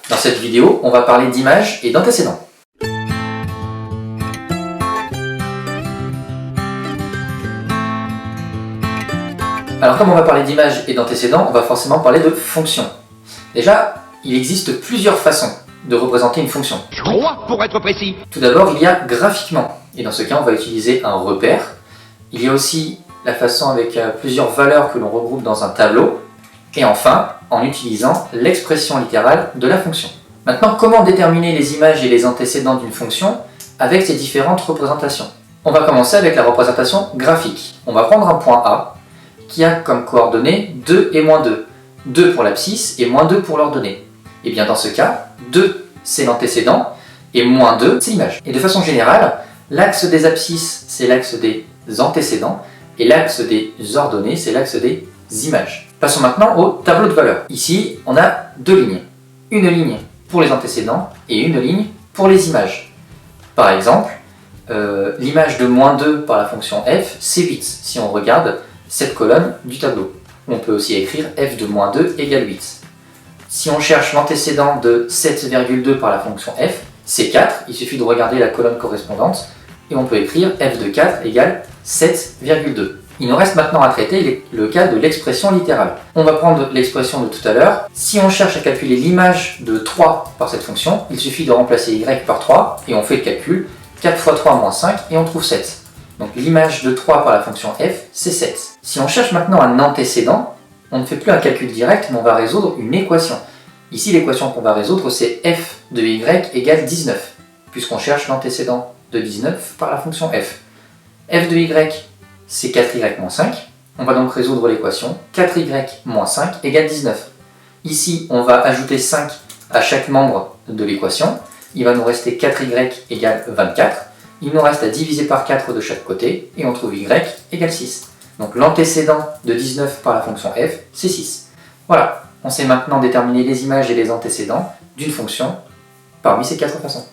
Dans cette vidéo, on va parler d'images et d'antécédents. Alors comme on va parler d'images et d'antécédents, on va forcément parler de fonctions. Déjà, il existe plusieurs façons de représenter une fonction. 3 pour être précis. Tout d'abord, il y a graphiquement, et dans ce cas, on va utiliser un repère. Il y a aussi la façon avec plusieurs valeurs que l'on regroupe dans un tableau. Et enfin, en utilisant l'expression littérale de la fonction. Maintenant, comment déterminer les images et les antécédents d'une fonction avec ces différentes représentations? On va commencer avec la représentation graphique. On va prendre un point A qui a comme coordonnées 2 et moins 2. 2 pour l'abscisse et moins 2 pour l'ordonnée. Et bien dans ce cas, 2 c'est l'antécédent et moins 2 c'est l'image. Et de façon générale, l'axe des abscisses c'est l'axe des antécédents et l'axe des ordonnées c'est l'axe des images. Passons maintenant au tableau de valeurs. Ici, on a deux lignes. Une ligne pour les antécédents et une ligne pour les images. Par exemple, l'image de moins 2 par la fonction f, c'est 8, si on regarde cette colonne du tableau. On peut aussi écrire f de moins 2 égale 8. Si on cherche l'antécédent de 7,2 par la fonction f, c'est 4, il suffit de regarder la colonne correspondante, et on peut écrire f de 4 égale 7,2. Il nous reste maintenant à traiter le cas de l'expression littérale. On va prendre l'expression de tout à l'heure. Si on cherche à calculer l'image de 3 par cette fonction, il suffit de remplacer y par 3, et on fait le calcul. 4 fois 3 moins 5, et on trouve 7. Donc l'image de 3 par la fonction f, c'est 7. Si on cherche maintenant un antécédent, on ne fait plus un calcul direct, mais on va résoudre une équation. Ici, l'équation qu'on va résoudre, c'est f de y égale 19, puisqu'on cherche l'antécédent de 19 par la fonction f. F de y, c'est 4y moins 5. On va donc résoudre l'équation 4y moins 5 égale 19. Ici, on va ajouter 5 à chaque membre de l'équation. Il va nous rester 4y égale 24. Il nous reste à diviser par 4 de chaque côté, et on trouve y égale 6. Donc l'antécédent de 19 par la fonction f, c'est 6. Voilà, on sait maintenant déterminer les images et les antécédents d'une fonction parmi ces 4 façons.